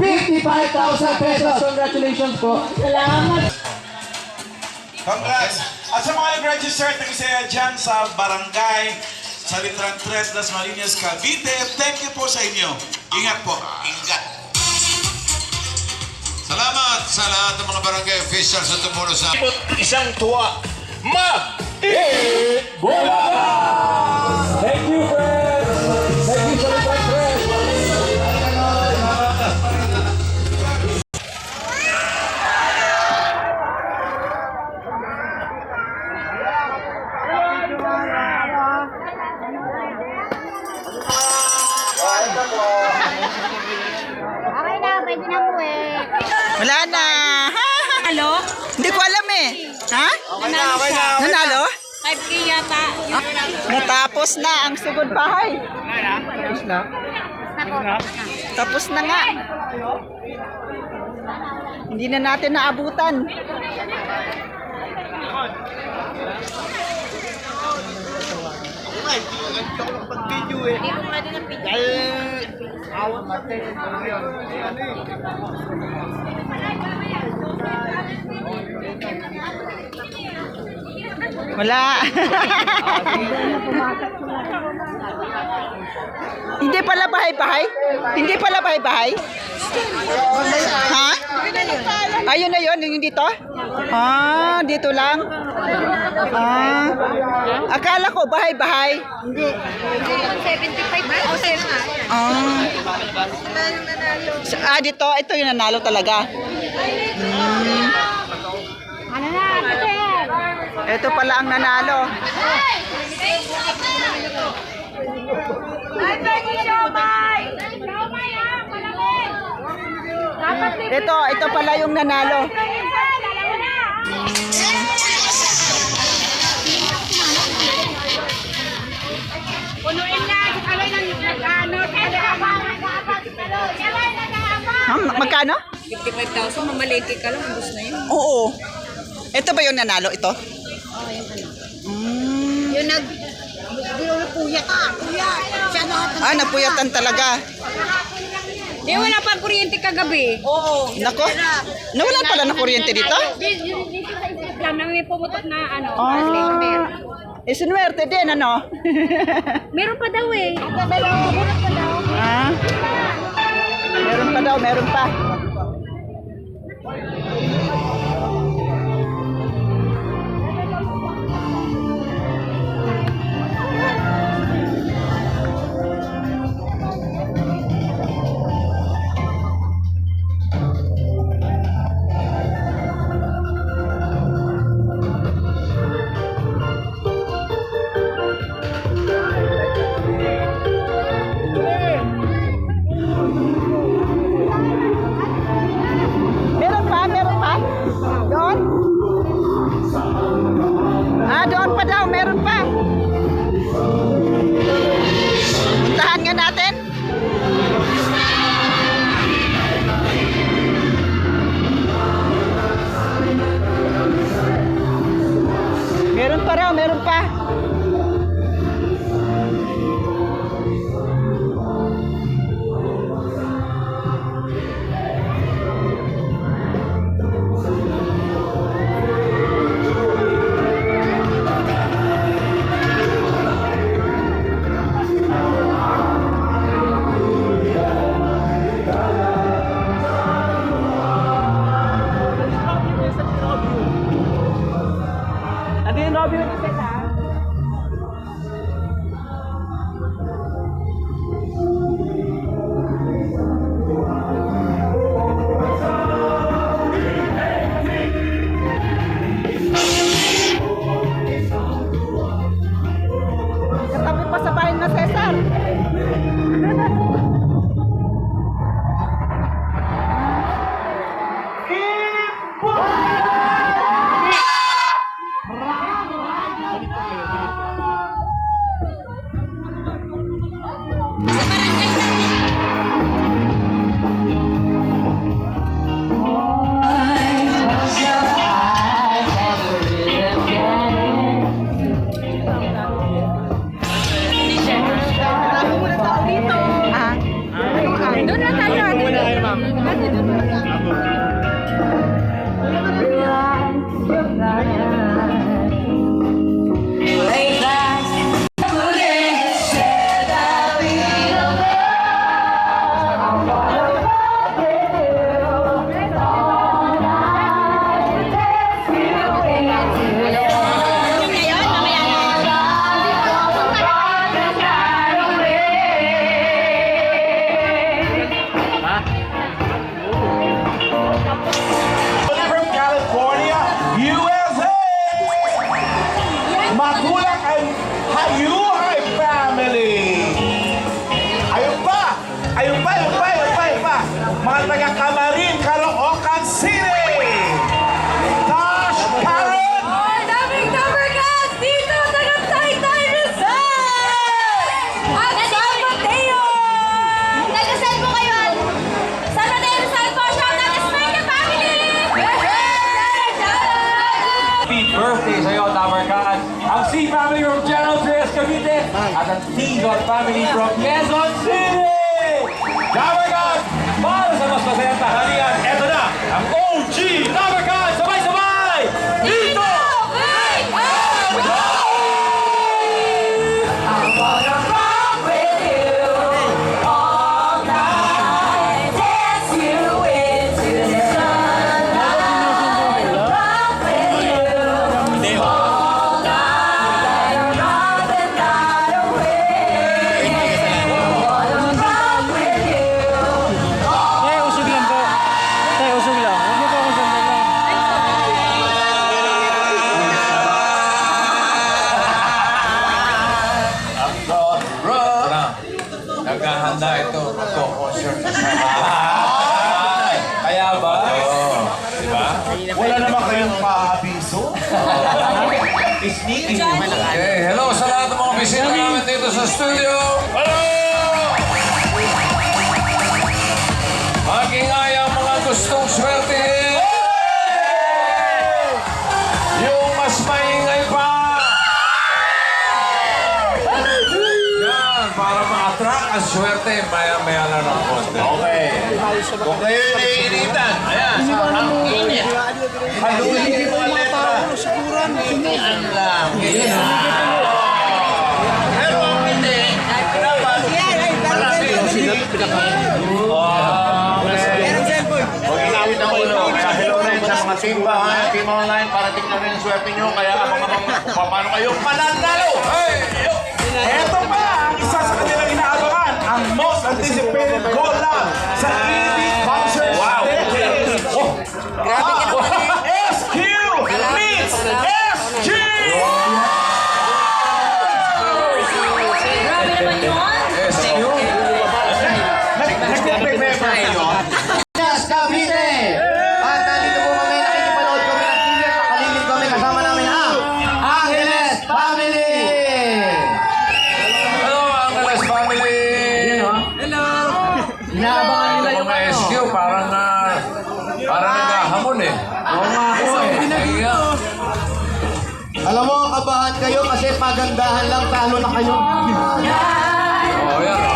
55,000 pesos. Congratulations po. Salamat. Congrats! At sa mga nag-register, tagisaya dyan sa barangay, sa Litrang 3, Las Marinas, Cavite, thank you po sa inyo. Ingat po. Ingat. Salamat sa lahat ng mga barangay officials na tumulong sa Isang tuwa. Bulaga! Thank you, friends! Thank you, Litrang Tres! Okay na, pwede na po eh. Wala na. Halo? Hindi ko alam eh. Ha? Nanalo? 5K yata. Natapos na ang sugod bahay. Tapos na nga. Hindi na natin naabutan. Hindi ko pwede ng video. Wala. Hindi pala bahay-bahay? Hindi pala bahay-bahay? Ha? Ayun na yun, yung dito? Ah, dito lang? Ah, akala ko bahay-bahay. Hindi. 75,000 nga. Ah, dito, ito yung nanalo talaga. Ano na, kasi? Ito pala ang nanalo. Ay, Becky, siomay! Siomay ah, malamig! Dapat Ito pala yung nanalo. Punuin na, kaloy ng ano, Ha? Magkano? 55,000, mamalengke ka lang, ubos na yun. Oo. Ito ba yung nanalo? Ito? Yung puyat ka, puyat. Siya na. Napuyatan talaga. Di, wala pa kuryente kagabi. Oo. Nako, nawalan pala ng kuryente dito? Dito sa isip lang, na may pumutok na ano. Isinuwerte din, ano? Meron pa daw eh. Meron pa daw. Ah? Meron pa daw, meron pa. ang taga Camarin, Caloocan City. Tosh Karen. Oh, daming number cast dito sa Taytay Rizal! At San Mateo! Nag-send po kayo at San Mateo Rizal po. Shout out to Smyrna family! Happy birthday sa iyo, Tamarkan. Ang C family from General Trias, Cavite. At ang Tizon family from Quezon City. Tamarkan, para sa mas masayang tanghalian, eto na, ang OG Tamarkan. Sabay-sabay! Dito! Tay, usog lang po. Tay, usog lang. Huwag niyo po akong sandal lang. Naghahanda ito. Magko-concert na sa Kaya ba? Diba? Wala naman kayong paabiso. Sneaky. Okay, hello sa lahat ng mga bisita namin dito sa studio. Hello! Mag-ingay ang mga gustong swertehin. Yung mas maingay pa. Yan, para ma-attract ang swerte, maya-maya lang ng konti. Okay. Kung kayo naiinitan, ayan, ang init. Haluin mo ang letra. Yan lang. Pero ang hindi, dapat marami. Huwag inawit ang ulo. Sa hello rin sa mga team bahay, team online, para tingnan rin ang swerte nyo. Kaya abang-abang kung paano kayo mananalo. Hey! Eto pa ang isa sa kanilang inaabangan, ang most anticipated goal line sa ED Concert Stage. SQ meets SG! Grabe naman yun! Nag-prepare pa kayo. Yes, Cavite! At nandito po kami, nakikipanood kami ng TV at nakalimit kami kasama namin ang Angeles Family! Hello, Angeles family! Inaabangan nila Yung mga SQ, parang naghahamon eh. Oo nga ako eh. Alam mo, kabahan kayo kasi pagandahan lang, talo na kayo. Oh, yan.